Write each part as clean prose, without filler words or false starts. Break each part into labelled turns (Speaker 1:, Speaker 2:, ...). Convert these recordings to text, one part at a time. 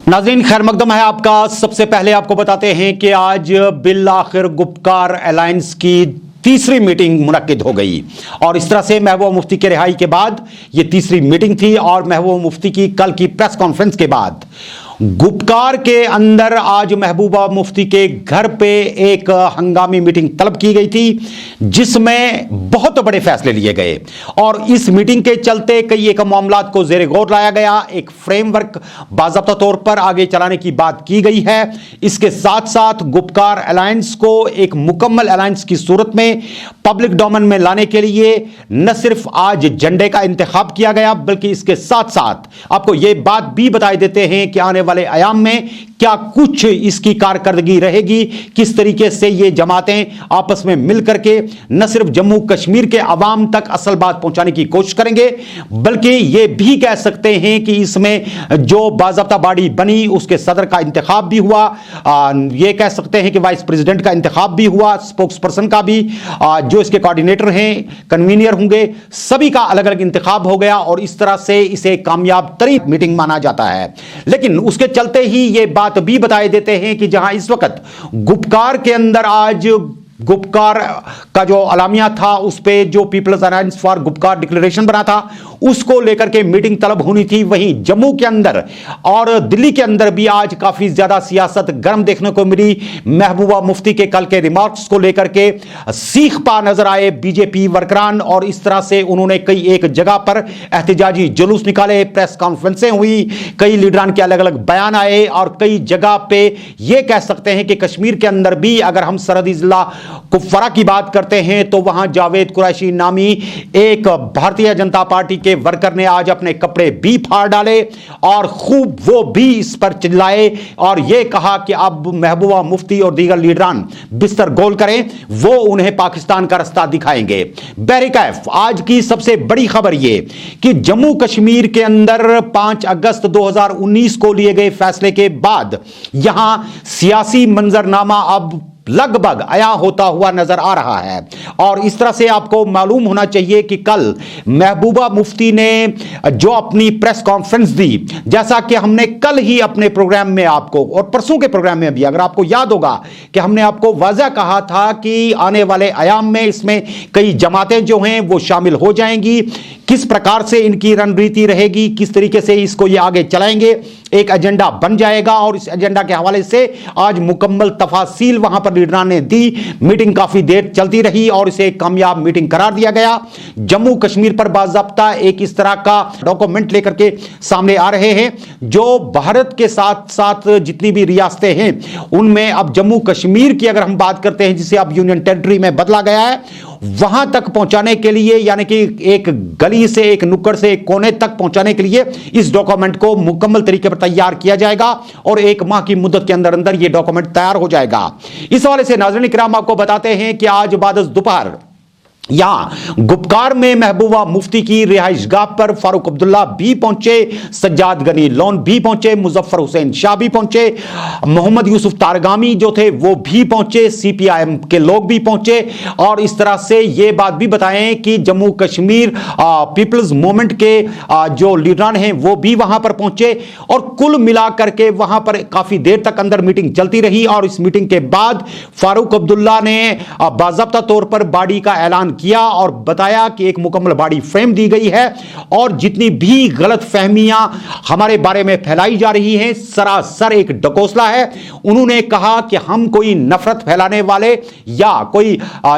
Speaker 1: नाज़रीन, खैर मकदम है आपका। सबसे पहले आपको बताते हैं कि आज बिल आखिर गुपकार अलायंस की तीसरी मीटिंग मुनक्किद हो गई और इस तरह से महबूबा मुफ्ती के रिहाई के बाद यह तीसरी मीटिंग थी और महबूबा मुफ्ती की कल की प्रेस कॉन्फ्रेंस के बाद गुपकार के अंदर आज महबूबा मुफ्ती के घर पे एक हंगामी मीटिंग तलब की गई थी जिसमें बहुत बड़े फैसले लिए गए और इस मीटिंग के चलते कई एक मामलात को जेरे गौर लाया गया। एक फ्रेमवर्क बाज़ाब्ता तौर पर आगे चलाने की बात की गई है। इसके साथ साथ गुपकार अलायंस को एक मुकम्मल अलायंस की सूरत में पब्लिक डोमेन में लाने के लिए न सिर्फ आज झंडे का इंतखाब किया गया बल्कि इसके साथ साथ आपको यह बात भी बताई देते हैं कि आने वाले आयाम में क्या कुछ इसकी कारकर्दगी रहेगी, किस तरीके से ये जमातें आपस में मिलकर के न सिर्फ जम्मू कश्मीर के अवाम तक असल बात पहुंचाने की कोशिश करेंगे बल्कि ये भी कह सकते हैं कि इसमें जो बाज़ाब्ता बॉडी बनी उसके सदर का इंतखाब भी हुआ, ये कह सकते हैं कि वाइस प्रेसिडेंट का इंतखाब भी हुआ, स्पोक्स पर्सन का भी, जो इसके कोऑर्डिनेटर हैं, कन्वीनियर होंगे, सभी का अलग अलग इंतखाब हो गया और इस तरह से इसे कामयाब तरीन मीटिंग माना जाता है। लेकिन उसके चलते ही ये बात भी बताए देते हैं कि जहां इस वक्त गुपकार के अंदर आज गुपकार का जो अलामिया था उस पे जो people's alliance for Gupkar declaration बना था उसको लेकर के मीटिंग तलब होनी थी, वहीं जम्मू के अंदर और दिल्ली के अंदर भी आज काफी ज्यादा सियासत गर्म देखने को मिली। महबूबा मुफ्ती के कल के रिमार्क्स को लेकर के सीख पा नजर आए बीजेपी वर्करान और इस तरह से उन्होंने कई एक जगह पर एहतजाजी जुलूस निकाले, प्रेस कॉन्फ्रेंसें हुई, कई लीडरान के अलग अलग बयान आए और कई जगह पे यह कह सकते हैं कि कश्मीर के अंदर भी अगर हम सरहदी जिला कुपवारा की बात करते हैं तो वहां जावेद कुरैशी नामी एक भारतीय जनता पार्टी के वर्कर ने आज अपने कपड़े भी फाड़ डाले और खूब वो भी इस पर चिल्लाए और यह कहा कि अब महबूबा मुफ्ती और दीगर लीडरान बिस्तर गोल करें, वो उन्हें पाकिस्तान का रास्ता दिखाएंगे। बहरकैफ आज की सबसे बड़ी खबर यह कि जम्मू कश्मीर के अंदर 5 अगस्त 2019 को लिए गए फैसले के बाद यहां सियासी मंजरनामा अब लगभग आया होता हुआ नजर आ रहा है और इस तरह से आपको मालूम होना चाहिए कि कल महबूबा मुफ्ती ने जो अपनी प्रेस कॉन्फ्रेंस दी, जैसा कि हमने कल ही अपने प्रोग्राम में आपको और परसों के प्रोग्राम में भी अगर आपको याद होगा कि हमने आपको वाज़ा कहा था कि आने वाले आयाम में इसमें कई जमातें जो हैं वो शामिल हो जाएंगी, किस प्रकार से इनकी रणनीति रहेगी, किस तरीके से इसको ये आगे चलाएंगे, एक एजेंडा बन जाएगा और इस एजेंडा के हवाले से आज मुकम्मल तफासील वहां पर लीडरान ने दी। मीटिंग काफी देर चलती रही और इसे एक कामयाब मीटिंग करार दिया गया। जम्मू कश्मीर पर बाज़ाब्ता एक इस तरह का डॉक्यूमेंट लेकर के सामने आ रहे हैं जो भारत के साथ साथ जितनी भी रियासतें हैं उनमें अब जम्मू कश्मीर की अगर हम बात करते हैं जिसे अब यूनियन टेरिटरी में बदला गया है वहां तक पहुंचाने के लिए यानी कि एक गली से एक नुक्कड़ से एक कोने तक पहुंचाने के लिए इस डॉक्यूमेंट को मुकम्मल तरीके पर तैयार किया जाएगा और 1 माह की मुद्दत के अंदर अंदर यह डॉक्यूमेंट तैयार हो जाएगा। इस हवाले से नाज़रीन किराम आपको बताते हैं कि आज बाद दोपहर यहां गुपकार में महबूबा मुफ्ती की रिहाइशगाह पर फारूक अब्दुल्ला भी पहुंचे, सज्जाद गनी लोन भी पहुंचे, मुजफ्फर हुसैन शाह भी पहुंचे, मोहम्मद यूसुफ तारगामी जो थे वो भी पहुंचे, सीपीआईएम के लोग भी पहुंचे और इस तरह से ये बात भी बताएं कि जम्मू कश्मीर पीपल्स मूवमेंट के जो लीडरान हैं वो भी वहां पर पहुंचे और कुल मिलाकर के वहां पर काफी देर तक अंदर मीटिंग चलती रही और इस मीटिंग के बाद फारूक अब्दुल्ला ने बाज़ाब्ता तौर पर बॉडी का ऐलान किया और बताया कि एक मुकम्मल बॉडी फ्रेम दी गई है और जितनी भी गलत फहमियां हमारे बारे में फैलाई जा रही हैं सरासर एक ढकोसला है। उन्होंने कहा कि हम कोई नफरत फैलाने वाले या कोई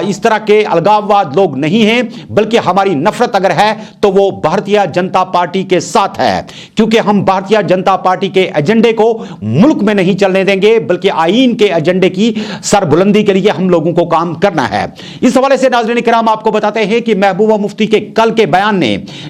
Speaker 1: इस तरह के अलगाववाद लोग नहीं हैं बल्कि हमारी नफरत अगर है तो वो भारतीय जनता पार्टी के साथ है, क्योंकि हम भारतीय जनता पार्टी के एजेंडे को मुल्क में नहीं चलने देंगे बल्कि आईन के एजेंडे की सरबुलंदी के लिए हम लोगों को काम करना है। इस हवाले से नाज़रीन किराम आपको बताते हैं कि महबूबा मुफ्ती के कल के बयान ने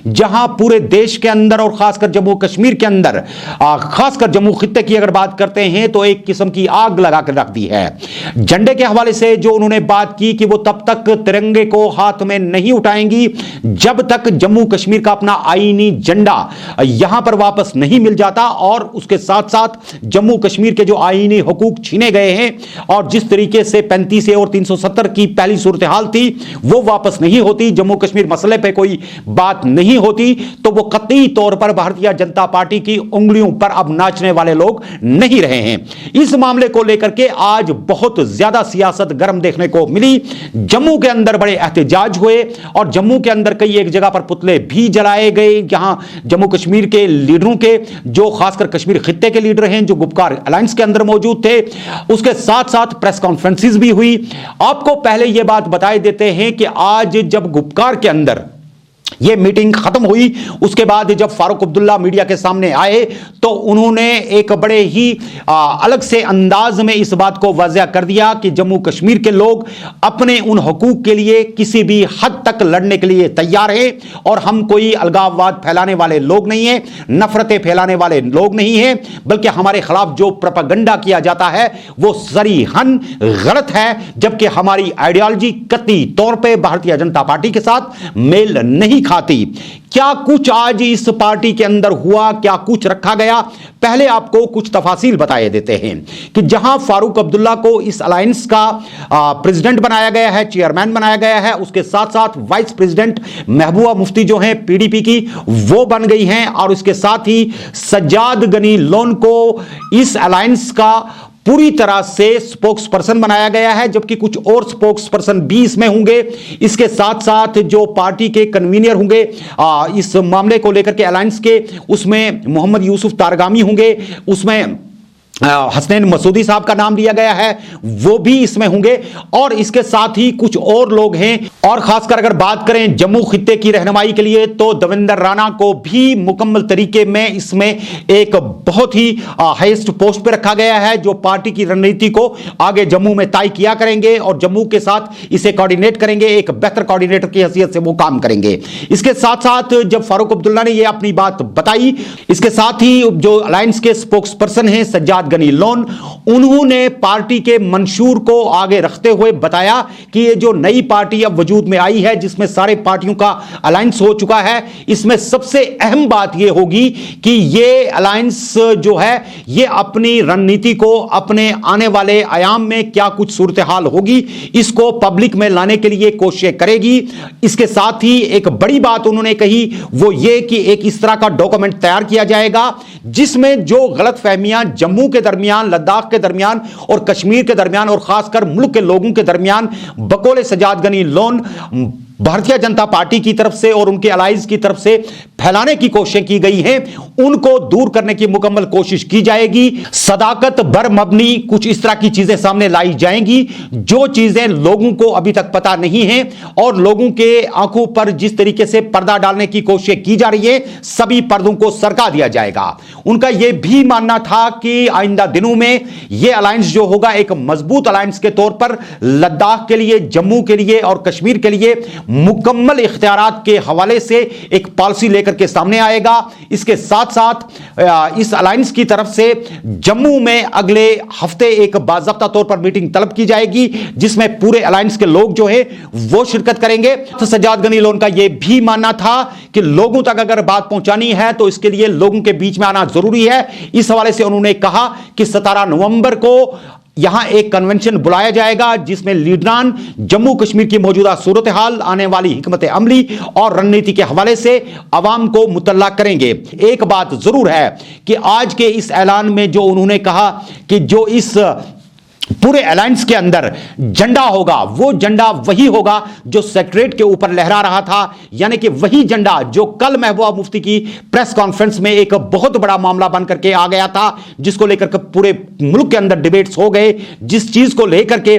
Speaker 1: जहां पूरे देश के अंदर और खासकर जम्मू कश्मीर के अंदर खासकर जम्मू खित्ते की अगर बात करते हैं तो एक किस्म की आग लगाकर रख दी है। झंडे के हवाले से जो उन्होंने बात की कि वो तब तक तिरंगे को हाथ में नहीं उठाएंगी जब तक जम्मू कश्मीर का अपना आईनी झंडा यहां पर वापस नहीं मिल जाता और उसके साथ साथ जम्मू कश्मीर के जो आईनी हुकूक छीने गए हैं और जिस तरीके से 35 और 370 की पहली सूरत हाल थी वो वापस नहीं होती, जम्मू कश्मीर मसले पे कोई बात नहीं होती, तो वो कतई तौर पर भारतीय जनता पार्टी की उंगलियों पर अब नाचने वाले लोग नहीं रहे हैं। इस मामले को लेकर के आज बहुत ज्यादा सियासत गर्म देखने को मिली। जम्मू के अंदर बड़े एहतजाज हुए और जम्मू के अंदर कई एक जगह पर पुतले भी जलाए गए, जहां जम्मू कश्मीर के लीडरों के, जो खासकर कश्मीर खित्ते के लीडर हैं, जो गुपकार अलायंस के अंदर मौजूद थे, उसके साथ साथ प्रेस कॉन्फ्रेंसेस भी हुई। आपको पहले यह बात बताए देते हैं कि आज जब गुपकार के अंदर यह मीटिंग खत्म हुई, उसके बाद जब फारूक अब्दुल्ला मीडिया के सामने आए तो उन्होंने एक बड़े ही अलग से अंदाज में इस बात को वाज़ेह कर दिया कि जम्मू कश्मीर के लोग अपने उन हकूक के लिए किसी भी हद तक लड़ने के लिए तैयार हैं और हम कोई अलगाववाद फैलाने वाले लोग नहीं हैं, नफरतें फैलाने वाले लोग नहीं हैं, बल्कि हमारे खिलाफ जो प्रोपेगेंडा किया जाता है वो सरीहन गलत है, जबकि हमारी आइडियोलॉजी कतई तौर पे भारतीय जनता पार्टी के साथ मेल नहीं खाती। क्या कुछ आज इस पार्टी के अंदर हुआ, क्या कुछ रखा गया, पहले आपको कुछ तफासिल बताए देते हैं कि जहां फारूक अब्दुल्ला को इस अलायंस का प्रेसिडेंट बनाया गया है, चेयरमैन बनाया गया है, उसके साथ साथ वाइस प्रेसिडेंट महबूबा मुफ्ती जो हैं पीडीपी की, वो बन गई हैं, और उसके साथ ही सज्जाद गनी लोन को इस अलायंस का पूरी तरह से स्पोक्स पर्सन बनाया गया है, जबकि कुछ और स्पोक्स पर्सन भी इसमें होंगे। इसके साथ साथ जो पार्टी के कन्वीनर होंगे इस मामले को लेकर के अलायंस के, उसमें मोहम्मद यूसुफ तारगामी होंगे, उसमें हसनैन मसूदी साहब का नाम लिया गया है, वो भी इसमें होंगे, और इसके साथ ही कुछ और लोग हैं। और खासकर अगर बात करें जम्मू खित्ते की रहनुमाई के लिए तो देवेंद्र राणा को भी मुकम्मल तरीके में इसमें एक बहुत ही हाईएस्ट पोस्ट पे रखा गया है, जो पार्टी की रणनीति को आगे जम्मू में तय किया करेंगे और जम्मू के साथ इसे कोऑर्डिनेट करेंगे, एक बेहतर कोऑर्डिनेटर की हैसियत से वो काम करेंगे। इसके साथ साथ जब फारूक अब्दुल्ला ने ये अपनी बात बताई, इसके साथ ही जो अलायंस के स्पोक्स पर्सन हैं सज्जाद गनी लोन, उन्होंने पार्टी के मंशूर को आगे रखते हुए बताया कि ये जो नई पार्टी अब वजूद में आई है, जिसमें सारे पार्टियों का अलायंस हो चुका है, इसमें सबसे अहम बात यह होगी कि ये अलायंस जो है ये अपनी रणनीति को, अपने आने वाले आयाम में क्या कुछ सूरत हाल होगी, इसको पब्लिक में लाने के लिए कोशिशें करेगी। इसके साथ ही एक बड़ी बात उन्होंने कही, वो ये कि एक इस तरह का डॉक्यूमेंट तैयार किया जाएगा जिसमें जो गलतफहमियां जम्मू के दरमियान, लद्दाख के दरमियान और कश्मीर के दरमियान और खासकर मुल्क के लोगों के दरमियान बकौल सज्जाद गनी लोन भारतीय जनता पार्टी की तरफ से और उनके अलाइज की तरफ से फैलाने की कोशिशें की गई हैं, उनको दूर करने की मुकम्मल कोशिश की जाएगी। सदाकत बर मबनी कुछ इस तरह की चीजें सामने लाई जाएंगी जो चीजें लोगों को अभी तक पता नहीं है, और लोगों के आंखों पर जिस तरीके से पर्दा डालने की कोशिश की जा रही है, सभी पर्दों को सरका दिया जाएगा। उनका यह भी मानना था कि आइंदा दिनों में यह अलायंस जो होगा एक मजबूत अलायंस के तौर पर लद्दाख के लिए, जम्मू के लिए और कश्मीर के लिए मुकम्मल इख्तियारात के हवाले से एक पॉलिसी लेकर के सामने आएगा। इसके साथ साथ इस अलायंस की तरफ से जम्मू में अगले हफ्ते एक बाज़ाब्ता तौर पर मीटिंग तलब की जाएगी जिसमें पूरे अलायंस के लोग जो है वो शिरकत करेंगे। तो सज्जाद गनी लोन का यह भी मानना था कि लोगों तक अगर बात पहुंचानी है तो इसके लिए लोगों के बीच में आना जरूरी है। इस हवाले से उन्होंने कहा कि 17 नवंबर को यहां एक कन्वेंशन बुलाया जाएगा जिसमें लीडरान जम्मू कश्मीर की मौजूदा सूरत हाल, आने वाली हिकमत अमली और रणनीति के हवाले से अवाम को मुतल्ला करेंगे। एक बात जरूर है कि आज के इस ऐलान में जो उन्होंने कहा कि जो इस पूरे अलायंस के अंदर झंडा होगा वो झंडा वही होगा जो सेक्रेटरीट के ऊपर लहरा रहा था, यानी कि वही झंडा जो कल महबूबा मुफ्ती की प्रेस कॉन्फ्रेंस में एक बहुत बड़ा मामला बन करके आ गया था, जिसको लेकर के पूरे मुल्क के अंदर डिबेट्स हो गए, जिस चीज को लेकर के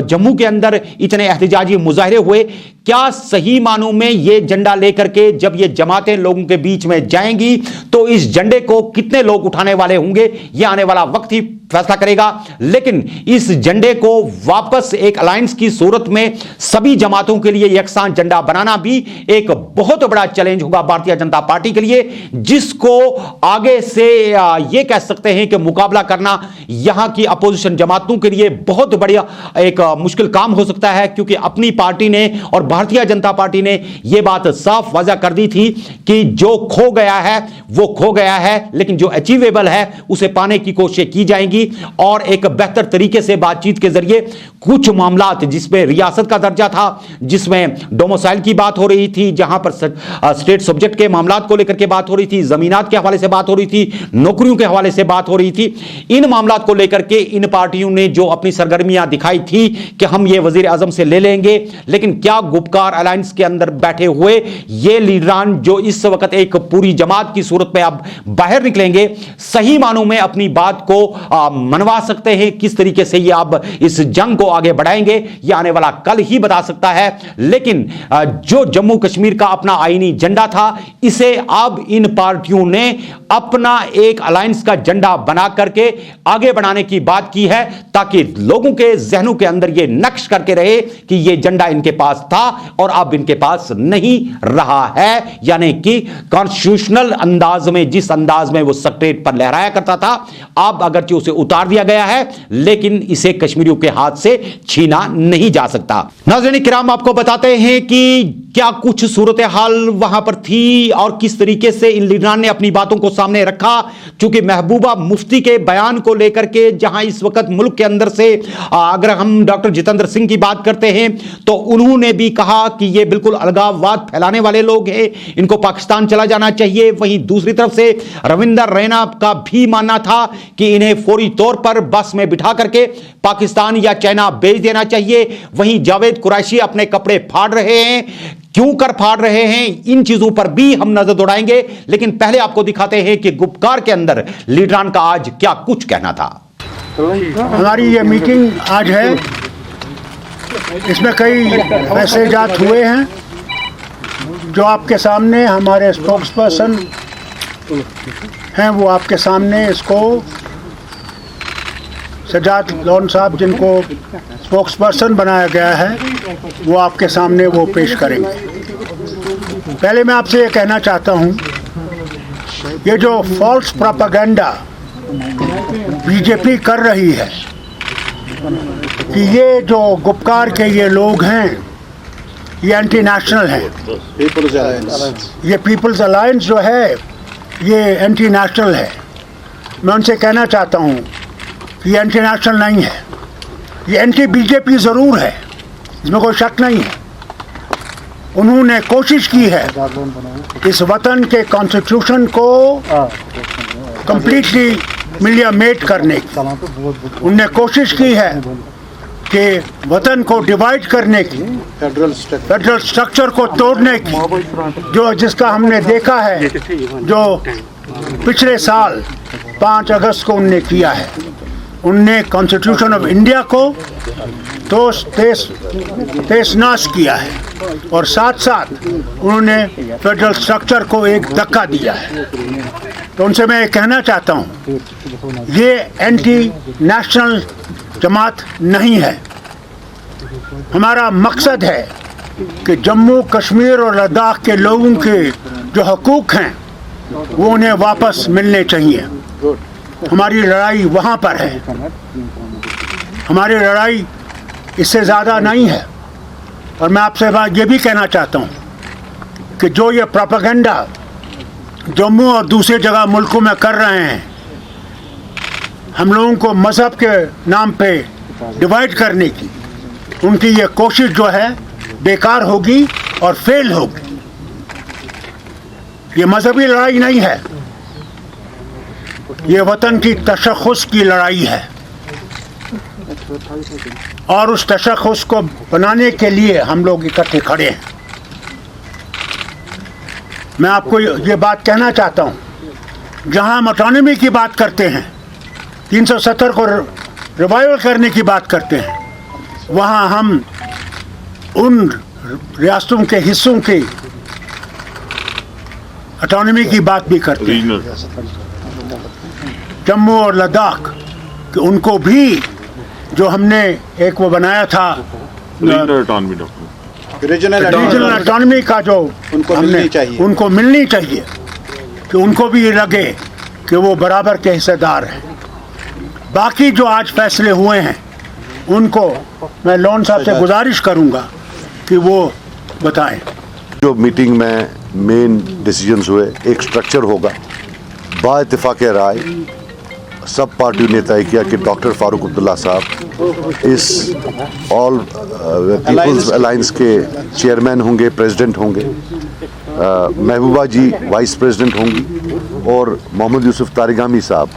Speaker 1: जम्मू के अंदर इतने एहतजाजी मुजाहरे हुए। क्या सही मानों में ये झंडा लेकर के जब ये जमातें लोगों के बीच में जाएंगी तो इस झंडे को कितने लोग उठाने वाले होंगे, यह आने वाला वक्त ही फैसला करेगा। लेकिन इस झंडे को वापस एक अलायंस की सूरत में सभी जमातों के लिए यकसां झंडा बनाना भी एक बहुत बड़ा चैलेंज होगा भारतीय जनता पार्टी के लिए, जिसको आगे से यह कह सकते हैं कि मुकाबला करना यहां की अपोजिशन जमातों के लिए बहुत बढ़िया एक मुश्किल काम हो सकता है, क्योंकि अपनी पार्टी ने और भारतीय जनता पार्टी ने यह बात साफ वाज़ा कर दी थी कि जो खो गया है वो खो गया है, लेकिन जो अचीवेबल है उसे पाने की कोशिश की जाएगी। जाएगी और एक बेहतर तरीके से बातचीत के जरिए कुछ मामलात जिसमें रियासत का दर्जा था, जिसमें डोमिसाइल की बात हो रही थी, जहां पर स्टेट सब्जेक्ट के मामलात को लेकर के बात हो रही थी, जमीनात के हवाले से बात हो रही थी, नौकरियों के हवाले से बात हो रही थी, इन मामलात को लेकर के इन पार्टियों ने जो अपनी सरगर्मियां दिखाई थी कि हम ये वजीर आजम से ले लेंगे, लेकिन क्या गुपकार अलायंस के अंदर बैठे हुए ये लीडरान जो इस वक्त एक पूरी जमात की सूरत में अब बाहर निकलेंगे, सही मानों में अपनी बात को मनवा सकते हैं? किस तरीके से ये अब इस जंग को आगे बढ़ाएंगे, ये आने वाला कल ही बता सकता है। लेकिन जो जम्मू कश्मीर का अपना आईनी झंडा था, इसे अब इन पार्टियों ने अपना एक अलायंस का झंडा बना करके आगे बढ़ाने की बात की है, ताकि लोगों के जहनों के अंदर यह नक्श करके रहे कि यह झंडा इनके पास था और अब इनके पास नहीं रहा है। यानी कि कॉन्स्टिट्यूशनल अंदाज में, जिस अंदाज में वो सेक्रेटरीट पर लहराया करता था, अब अगरचे उसे उतार दिया गया है, लेकिन इसे कश्मीरियों के हाथ से छीना नहीं जा सकता। नाज़रीन किराम, आपको बताते हैं कि क्या कुछ सूरत हाल वहां पर थी और किस तरीके से इन लीडरान ने अपनी बातों को सामने रखा। चूंकि महबूबा मुफ्ती के बयान को लेकर के जहां इस वक्त मुल्क के अंदर से अगर हम डॉक्टर जितेंद्र सिंह की बात करते हैं तो उन्होंने भी कहा कि ये बिल्कुल अलगाववाद फैलाने वाले लोग हैं, इनको पाकिस्तान चला जाना चाहिए। वहीं दूसरी तरफ से रविंदर रैना का भी मानना था कि इन्हें फौरी तौर पर बस में बिठा करके पाकिस्तान या चाइना भेज देना चाहिए। वहीं जावेद कुरैशी अपने कपड़े फाड़ रहे हैं, क्यों कर फाड़ रहे हैं, इन चीजों पर भी हम नजर दौड़ाएंगे। लेकिन पहले आपको दिखाते हैं कि गुपकार के अंदर लीडरान का आज क्या कुछ कहना था।
Speaker 2: हमारी ये मीटिंग आज है, इसमें कई मैसेजात हुए हैं जो आपके सामने हमारे स्पोक्स पर्सन हैं, वो आपके सामने इसको सजाद लोन साहब जिनको स्पोक्स पर्सन बनाया गया है, वो आपके सामने वो पेश करेंगे। पहले मैं आपसे ये कहना चाहता हूँ, ये जो फॉल्स प्रोपेगेंडा बीजेपी कर रही है कि ये जो गुपकार के ये लोग हैं ये एंटी नेशनल हैं, ये पीपल्स अलायंस जो है ये एंटी नेशनल है। मैं उनसे कहना चाहता हूँ कि ये एंटी नेशनल नहीं है, ये एंटी बीजेपी ज़रूर है, इसमें कोई शक नहीं है। उन्होंने कोशिश की है इस वतन के कॉन्स्टिट्यूशन को कम्प्लीटली मिलियामेट करने की। उनने कोशिश की है कि वतन को डिवाइड करने की, फेडरल स्ट्रक्चर को तोड़ने की, जो जिसका हमने देखा है जो पिछले साल 5 अगस्त को उनने किया है। उनने कॉन्स्टिट्यूशन ऑफ इंडिया को तो तेज नाश किया है और साथ साथ उन्होंने फेडरल स्ट्रक्चर को एक धक्का दिया है। तो उनसे मैं कहना चाहता हूँ, ये एंटी नेशनल जमात नहीं है। हमारा मकसद है कि जम्मू कश्मीर और लद्दाख के लोगों के जो हकूक़ हैं वो उन्हें वापस मिलने चाहिए। हमारी लड़ाई वहाँ पर है, हमारी लड़ाई इससे ज़्यादा नहीं है। और मैं आपसे ये भी कहना चाहता हूँ कि जो ये प्रोपेगेंडा जम्मू और दूसरे जगह मुल्कों में कर रहे हैं, हम लोगों को मज़हब के नाम पे डिवाइड करने की, उनकी ये कोशिश जो है बेकार होगी और फेल होगी। ये मजहबी लड़ाई नहीं है, ये वतन की तशख़्ख़ुस की लड़ाई है और उस तशख़्ख़ुस को बनाने के लिए हम लोग इकट्ठे खड़े हैं। मैं आपको ये बात कहना चाहता हूँ, जहाँ हम ऑटोनॉमी की बात करते हैं, 370 को रिवाइवल करने की बात करते हैं, वहाँ हम उन रियासतों के हिस्सों की ऑटोनॉमी की बात भी करते हैं, जम्मू और लद्दाख, कि उनको भी जो हमने एक वो बनाया था रीजनल ऑटोनॉमी का, जो उनको मिलनी चाहिए कि उनको भी ये लगे कि वो बराबर के हिस्सेदार हैं। बाकी जो आज फैसले हुए हैं उनको मैं लोन साहब से गुजारिश करूंगा कि वो बताएं।
Speaker 3: जो मीटिंग में मेन डिसीजंस हुए, एक स्ट्रक्चर होगा, बा इत्तेफाक राय सब पार्टियों ने तय किया कि डॉक्टर फारूक अब्दुल्ला साहब इस ऑल पीपल्स अलायंस के चेयरमैन होंगे, प्रेसिडेंट होंगे, महबूबा जी वाइस प्रेसिडेंट होंगी और मोहम्मद यूसुफ तारिगामी साहब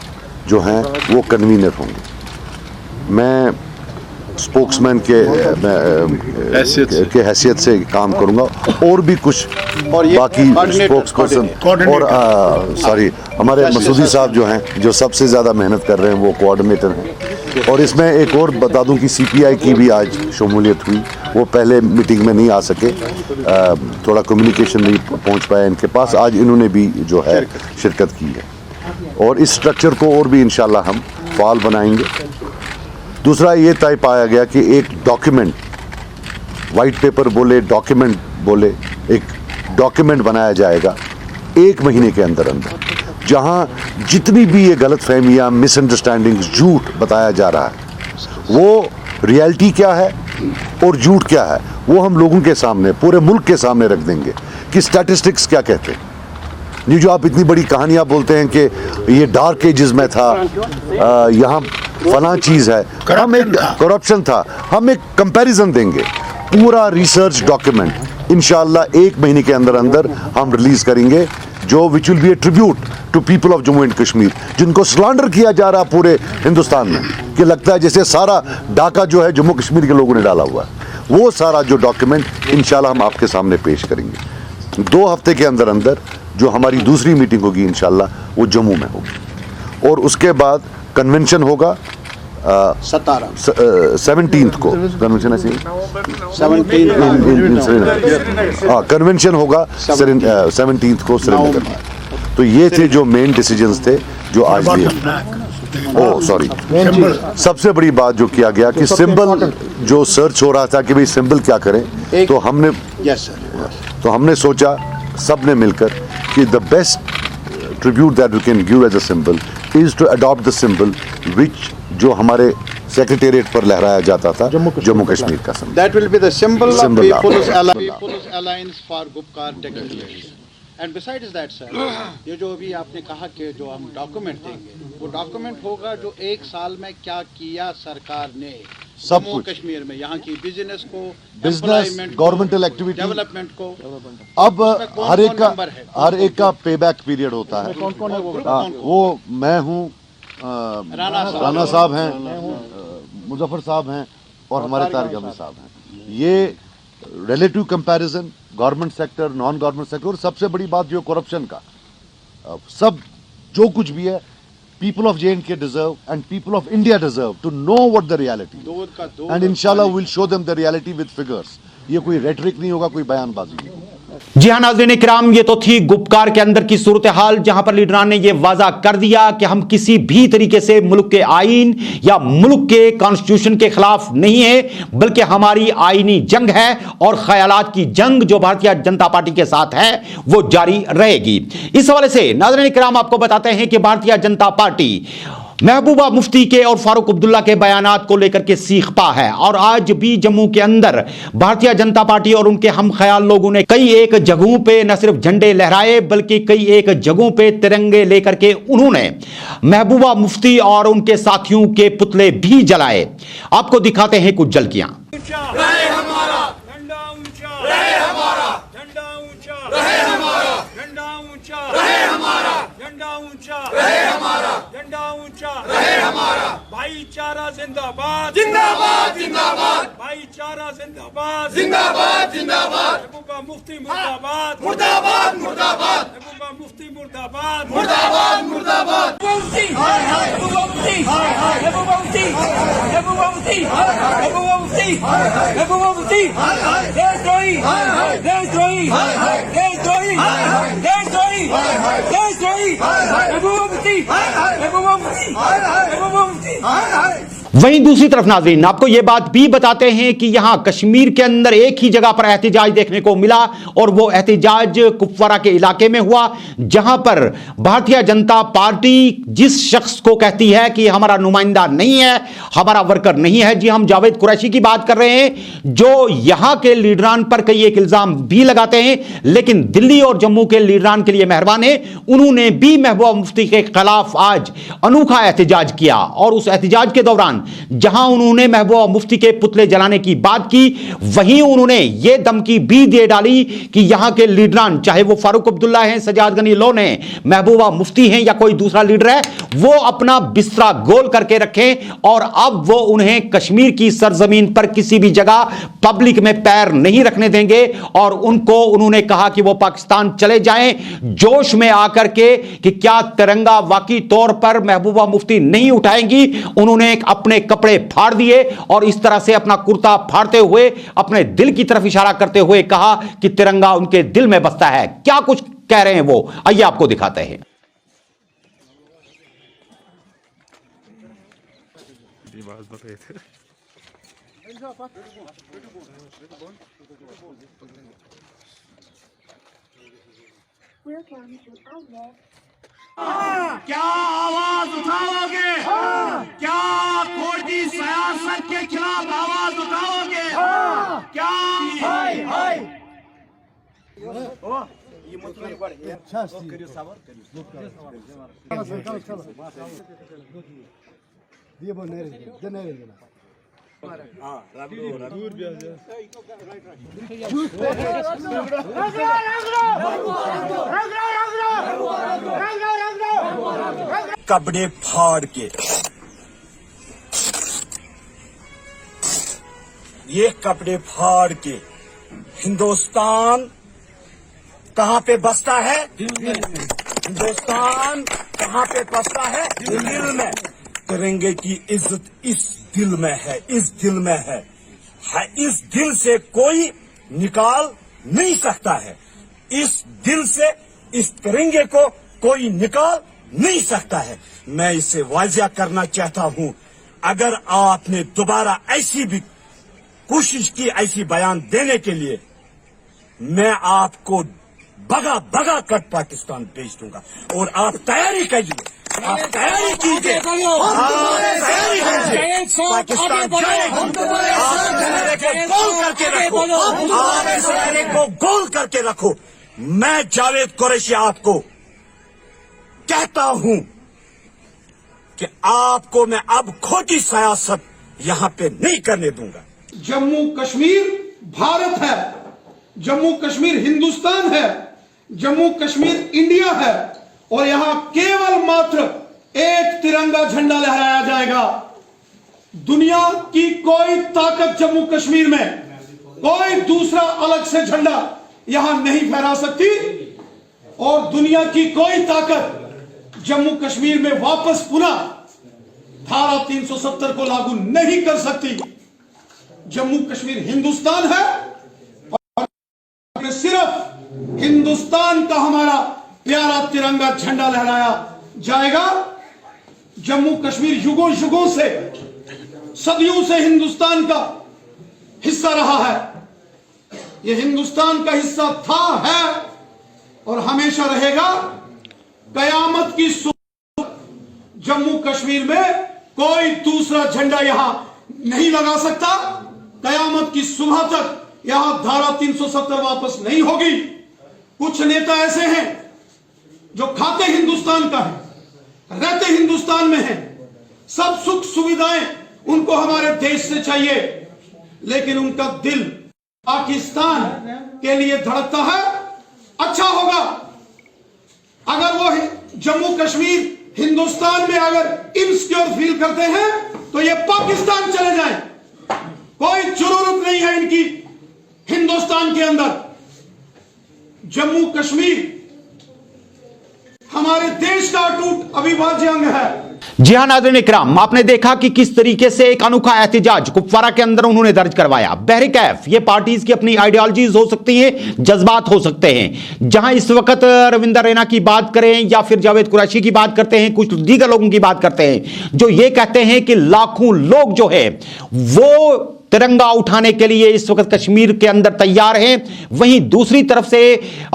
Speaker 3: जो हैं वो कन्वीनर होंगे। मैं स्पोक्समैन के हैसियत से काम करूंगा और भी कुछ बाकी स्पोक्स पर्सन और सॉरी हमारे मसूदी साहब जो हैं जो सबसे ज़्यादा मेहनत कर रहे हैं वो कोऑर्डिनेटर हैं। और इसमें एक और बता दूं कि सीपीआई की भी आज शमूलियत हुई, वो पहले मीटिंग में नहीं आ सके, थोड़ा कम्युनिकेशन नहीं पहुंच पाया इनके पास, आज इन्होंने भी जो है शिरकत की है और इस स्ट्रक्चर को और भी इंशाल्लाह हम फाल बनाएंगे। दूसरा ये तय पाया गया कि एक डॉक्यूमेंट, वाइट पेपर बोले, डॉक्यूमेंट बोले, एक डॉक्यूमेंट बनाया जाएगा 1 महीने के अंदर अंदर, जहां जितनी भी ये गलत फहमियाँ, मिसअंडरस्टैंडिंग्स, झूठ बताया जा रहा है वो रियलिटी क्या है और झूठ क्या है वो हम लोगों के सामने, पूरे मुल्क के सामने रख देंगे कि स्टैटिस्टिक्स क्या कहते हैं। ये जो आप इतनी बड़ी कहानियाँ बोलते हैं कि ये डार्क एजेस में था, यहाँ फलां चीज़ है, हम एक करप्शन था, हम एक कंपैरिजन देंगे, पूरा रिसर्च डॉक्यूमेंट इंशाअल्लाह 1 महीने के अंदर अंदर हम रिलीज करेंगे, जो which will be a tribute to people of Jammu and Kashmir, जिनको स्लैंडर किया जा रहा पूरे हिंदुस्तान में कि लगता है जैसे सारा डाका जो है जम्मू कश्मीर के लोगों ने डाला हुआ है। वो सारा जो डॉक्यूमेंट इंशाल्लाह हम आपके सामने पेश करेंगे। 2 हफ्ते के अंदर अंदर जो हमारी दूसरी मीटिंग होगी इंशाल्लाह वो जम्मू में होगी और उसके बाद कन्वेंशन होगा 17th को, कन्वेंशन है 17th कन्वेंशन होगा 17th को श्रीनगर में। तो ये थे जो मेन डिसीजंस थे जो आज लिए। ओह सॉरी, सबसे बड़ी बात जो किया गया कि सिंबल जो सर्च हो रहा था कि भाई सिंबल क्या करें, तो हमने सोचा सब ने मिलकर कि the best tribute that we can give as a symbol is to adopt the symbol which जो हमारे सेक्रेटेरिएट पर लहराया जाता था, जम्मू कश्मीर का symbol.
Speaker 4: That will be the symbol of People's Alliance for Gupkar Technologies. And besides that, sir, ये जो अभी आपने कहा कि जो हम डॉक्यूमेंट देंगे, वो डॉक्यूमेंट होगा जो 1 साल में क्या किया सरकार ने जम्मू कश्मीर में, यहाँ की बिजनेस को,
Speaker 3: बिजनेस, गवर्नमेंटल एक्टिविटी,
Speaker 4: डेवलपमेंट को।
Speaker 3: अब हर एक का पे बैक पीरियड होता है। वो मैं हूँ, राणा साहब हैं, मुजफ्फर साहब हैं और हमारे तारिगामी साहब हैं। ये relative comparison government sector, non government sector और सबसे बड़ी बात जो करप्शन का, सब जो कुछ भी है, people of J&K deserve and people of India deserve to know what the reality is. And inshallah we'll show them the reality with figures. ये कोई रेटरिक नहीं होगा, कोई बयानबाजी नहीं होगा।
Speaker 1: जी हां नाज़रीन किराम, ये तो थी गुपकार के अंदर की सूरत हाल, जहां पर लीडरान ने यह वाजा कर दिया कि हम किसी भी तरीके से मुल्क के आईन या मुल्क के कॉन्स्टिट्यूशन के खिलाफ नहीं है, बल्कि हमारी आईनी जंग है और ख्यालात की जंग जो भारतीय जनता पार्टी के साथ है वो जारी रहेगी। इस हवाले से नाज़रीन किराम आपको बताते हैं कि भारतीय जनता पार्टी महबूबा मुफ्ती के और फारूक अब्दुल्ला के बयानात को लेकर के सीखपा है और आज भी जम्मू के अंदर भारतीय जनता पार्टी और उनके हम ख्याल लोगों ने कई एक जगहों पे न सिर्फ झंडे लहराए बल्कि कई एक जगहों पे तिरंगे लेकर के उन्होंने महबूबा मुफ्ती और उनके साथियों के पुतले भी जलाए। आपको दिखाते हैं कुछ झलकियां।
Speaker 5: रहे हमारा झंडा ऊंचा, रहे हमारा झंडा ऊंचा, रहे हमारा झंडा ऊंचा, रहे हमारा झंडा ऊंचा, रहे हमारा झंडा ऊंचा, रहे हमारा भाईचारा जिंदाबाद, जिंदाबाद जिंदाबाद, भाईचारा जिंदाबाद, जिंदाबाद जिंदाबाद, महबूबा मुफ्ती मुर्दाबाद, मुर्दाबाद मुर्दाबाद, महबूबा मुफ्ती मुर्दाबाद, मुर्दाबाद मुर्दाबाद, मुफ्ती हाय हाय, महबूबा मुफ्ती हाय हाय, महबूबा मुफ्ती, महबूबा मुफ्ती हाय हाय, महबूबा मुफ्ती हाय हाय, महबूबा मुफ्ती हाय हाय, देशद्रोही हाय हाय, देशद्रोही हाय हाय, देशद्रोही हाय हाय, देशद्रोही हाय हाय, देशद्रोही हाय हाय, महबूबा मुफ्ती हाय हाय, महबूबा मुफ्ती हाय हाय, महबूबा मुफ्ती हाय हाय।
Speaker 1: वहीं दूसरी तरफ नाज़रीन आपको यह बात भी बताते हैं कि यहां कश्मीर के अंदर एक ही जगह पर एहतजाज देखने को मिला और वो एहतजाज कुपवारा के इलाके में हुआ, जहां पर भारतीय जनता पार्टी जिस शख्स को कहती है कि हमारा नुमाइंदा नहीं है, हमारा वर्कर नहीं है, जी हम जावेद कुरैशी की बात कर रहे हैं, जो यहां के लीडरान पर कई एक इल्जाम भी लगाते हैं, लेकिन दिल्ली और जम्मू के लीडरान के लिए मेहरबान है, उन्होंने भी महबूबा मुफ्ती के खिलाफ आज अनोखा एहतजाज किया। और उस एहतजाज के दौरान जहां उन्होंने महबूबा मुफ्ती के पुतले जलाने की बात की, वहीं उन्होंने यह धमकी भी दे डाली कि यहां के लीडरान, चाहे वो फारूक अब्दुल्ला हैं, सजाद गनी लोन हैं, महबूबा मुफ्ती हैं या कोई दूसरा लीडर है, वो अपना बिस्तरा गोल करके रखें और अब वो उन्हें कश्मीर की सरजमीन पर किसी भी जगह पब्लिक में पैर नहीं रखने देंगे। और उनको उन्होंने कहा कि वो पाकिस्तान चले जाएं जोश में आकर के कि क्या तिरंगा वाकई तौर पर महबूबा मुफ्ती नहीं उठाएंगी। उन्होंने अपने कपड़े फाड़ दिए और इस तरह से अपना कुर्ता फाड़ते हुए अपने दिल की तरफ इशारा करते हुए कहा कि तिरंगा उनके दिल में बसता है। क्या कुछ कह रहे हैं वो, आइए आपको दिखाते हैं।
Speaker 5: क्या आवाज उठाओगे? क्या खोटी सियासत के खिलाफ आवाज उठाओगे? क्या
Speaker 6: कपड़े फाड़ के, ये कपड़े फाड़ के हिंदुस्तान कहां पे बसता है? हिंदुस्तान कहां पे बसता है? दिल में। तिरंगे की इज्जत इस दिल में है, इस दिल में है, इस दिल से कोई निकाल नहीं सकता है। इस दिल से इस तिरंगे को कोई निकाल नहीं सकता है। मैं इसे वाज़िया करना चाहता हूं, अगर आपने दोबारा ऐसी भी कोशिश की ऐसी बयान देने के लिए, मैं आपको भगा भगा कर पाकिस्तान भेज दूंगा। और आप तैयारी कीजिए, आप तैयारी कीजिए, आप तैयारी कीजिए। पाकिस्तान जाएगा, आप चेहरे को गोल करके रखो, आप चेहरे को गोल करके रखो। मैं जावेद कुरैशी आपको कहता हूं कि आपको मैं अब खोटी सियासत यहां पे नहीं करने दूंगा।
Speaker 7: जम्मू कश्मीर भारत है, जम्मू कश्मीर हिंदुस्तान है, जम्मू कश्मीर इंडिया है और यहां केवल मात्र एक तिरंगा झंडा लहराया जाएगा। दुनिया की कोई ताकत जम्मू कश्मीर में, कोई दूसरा अलग से झंडा यहां नहीं फहरा सकती और दुनिया की कोई ताकत जम्मू कश्मीर में वापस पुनः धारा 370 को लागू नहीं कर सकती। जम्मू कश्मीर हिंदुस्तान है और सिर्फ हिंदुस्तान का हमारा प्यारा तिरंगा झंडा लहराया जाएगा। जम्मू कश्मीर युगों युगों से, सदियों से हिंदुस्तान का हिस्सा रहा है। यह हिंदुस्तान का हिस्सा था, है और हमेशा रहेगा। कयामत की सुबह जम्मू कश्मीर में कोई दूसरा झंडा यहां नहीं लगा सकता। कयामत की सुबह तक यहां धारा 370 वापस नहीं होगी। कुछ नेता ऐसे हैं जो खाते हिंदुस्तान का है, रहते हिंदुस्तान में हैं, सब सुख सुविधाएं उनको हमारे देश से चाहिए, लेकिन उनका दिल पाकिस्तान के लिए धड़कता है। अच्छा होगा अगर वो जम्मू कश्मीर हिंदुस्तान में अगर इनसिक्योर फील करते हैं तो ये पाकिस्तान चले जाएं। कोई जरूरत नहीं है इनकी हिंदुस्तान के अंदर। जम्मू कश्मीर हमारे देश का अटूट अविभाज्य अंग है।
Speaker 1: जी हां नाज़रीन इकराम, आपने देखा कि किस तरीके से एक अनोखा एहतिजाज कुपवारा के अंदर उन्होंने दर्ज करवाया। बहरकैफ ये पार्टीज की अपनी आइडियोलॉजीज हो सकती हैं, जज्बात हो सकते हैं। जहां इस वक्त रविंदर रैना की बात करें या फिर जावेद कुरैशी की बात करते हैं, कुछ दीगर लोगों की बात करते हैं जो ये कहते हैं कि लाखों लोग जो है वो तिरंगा उठाने के लिए इस वक्त कश्मीर के अंदर तैयार हैं। वहीं दूसरी तरफ से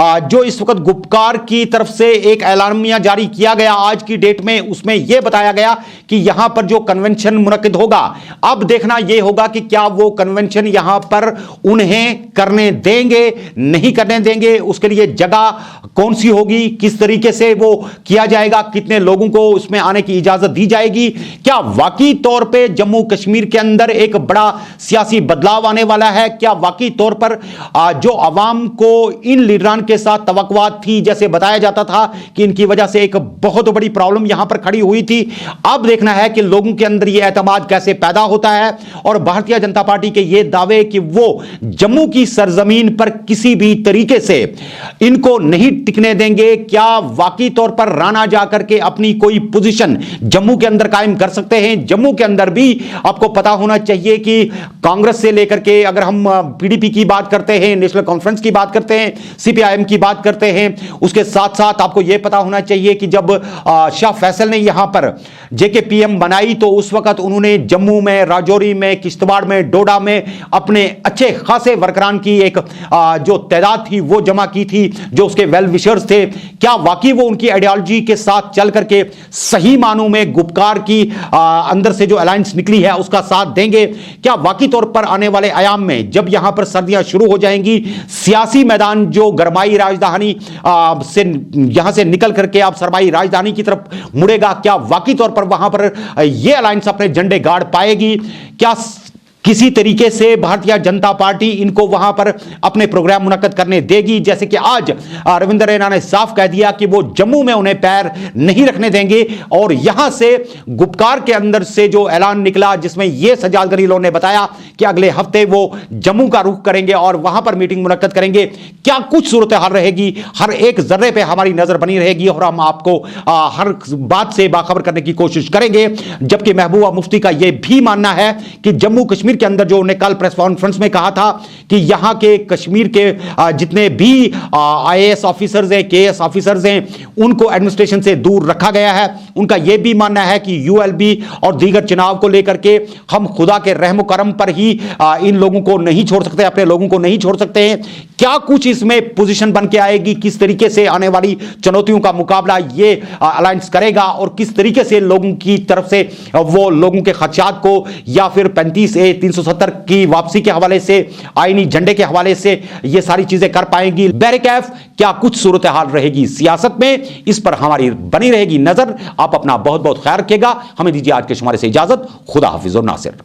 Speaker 1: जो इस वक्त गुपकार की तरफ से एक एलामिया जारी किया गया आज की डेट में, उसमें यह बताया गया कि यहां पर जो कन्वेंशन मुनक्किद होगा, अब देखना यह होगा कि क्या वो कन्वेंशन यहां पर उन्हें करने देंगे, नहीं करने देंगे, उसके लिए जगह कौन सी होगी, किस तरीके से वो किया जाएगा, कितने लोगों को उसमें आने की इजाजत दी जाएगी, क्या वाकई तौर पे जम्मू कश्मीर के अंदर एक बड़ा सियासी बदलाव आने वाला है, क्या वाकई तौर पर जो अवाम को इन लीडरान के साथ तवक्कुआत थी, जैसे बताया जाता था कि इनकी वजह से एक बहुत बड़ी प्रॉब्लम यहां पर खड़ी हुई थी, अब देखना है कि लोगों के अंदर यह एतमाद कैसे पैदा होता है। और भारतीय जनता पार्टी के ये दावे कि वो जम्मू की सरजमीन पर किसी भी तरीके से इनको नहीं टिकने देंगे, क्या वाकई तौर पर राणा जाकर के अपनी कोई पोजीशन जम्मू के अंदर कायम कर सकते हैं। जम्मू के अंदर भी आपको पता होना चाहिए कि कांग्रेस से लेकर के अगर हम पीडीपी की बात करते हैं, नेशनल कॉन्फ्रेंस की बात करते हैं, सीपीआईएम की बात करते हैं, उसके साथ साथ आपको यह पता होना चाहिए कि जब शाह फैसल ने यहां पर जेकेपीएम बनाई तो उस वक्त उन्होंने जम्मू में, राजौरी में, किश्तवाड़ में, डोडा में अपने अच्छे खासे वर्करान की एक जो तादाद थी वो जमा की थी, जो उसके वेल विशर्स थे। क्या वाकई वो उनकी आइडियोलॉजी के साथ चल करके सही मानों में गुपकार की अंदर से जो अलायंस निकली है उसका साथ देंगे। क्या वाकई तौर पर आने वाले आयाम में जब यहां पर सर्दियां शुरू हो जाएंगी, सियासी मैदान जो गरमाई राजधानी से यहां से निकल करके आप सरमाई राजधानी की तरफ मुड़ेगा, क्या वाकई तौर पर वहां पर यह अलायंस अपने झंडे गाड़ पाएगी, क्या किसी तरीके से भारतीय जनता पार्टी इनको वहां पर अपने प्रोग्राम मुनक्कद करने देगी। जैसे कि आज रविंदर रैना ने साफ कह दिया कि वो जम्मू में उन्हें पैर नहीं रखने देंगे और यहां से गुपकार के अंदर से जो ऐलान निकला जिसमें यह सजाद गनीलों ने बताया कि अगले हफ्ते वो जम्मू का रुख करेंगे और वहां पर मीटिंग मुनक्कद करेंगे, क्या कुछ सूरत हाल रहेगी, हर एक जर्रे पे हमारी नजर बनी रहेगी और हम आपको हर बात से बाखबर करने की कोशिश करेंगे। जबकि महबूबा मुफ्ती का यह भी मानना है कि जम्मू कश्मीर के अंदर जो उन्होंने कल प्रेस कॉन्फ्रेंस में कहा था कि यहां के कश्मीर के जितने भी आईएएस ऑफिसर्स हैं, केएएस ऑफिसर्स हैं, उनको एडमिनिस्ट्रेशन से दूर रखा गया है। उनका यह भी मानना है कि यूएलबी और दीगर चुनाव को लेकर के हम खुदा के रहम करम पर ही इन लोगों को नहीं छोड़ सकते, अपने लोगों को नहीं छोड़ सकते हैं। क्या कुछ इसमें पोजीशन बन के आएगी, किस तरीके से आने वाली चुनौतियों का मुकाबला ये अलायंस करेगा और किस तरीके से लोगों की तरफ से वो लोगों के खदशात को या फिर 35A 370 की वापसी के हवाले से, आईनी झंडे के हवाले से ये सारी चीजें कर पाएंगी। बहरकैफ क्या कुछ सूरत हाल रहेगी सियासत में, इस पर हमारी बनी रहेगी नजर। आप अपना बहुत बहुत ख्याल रखिएगा। हमें दीजिए आज के शुमारे से इजाजत। खुदा हाफिज और नासिर।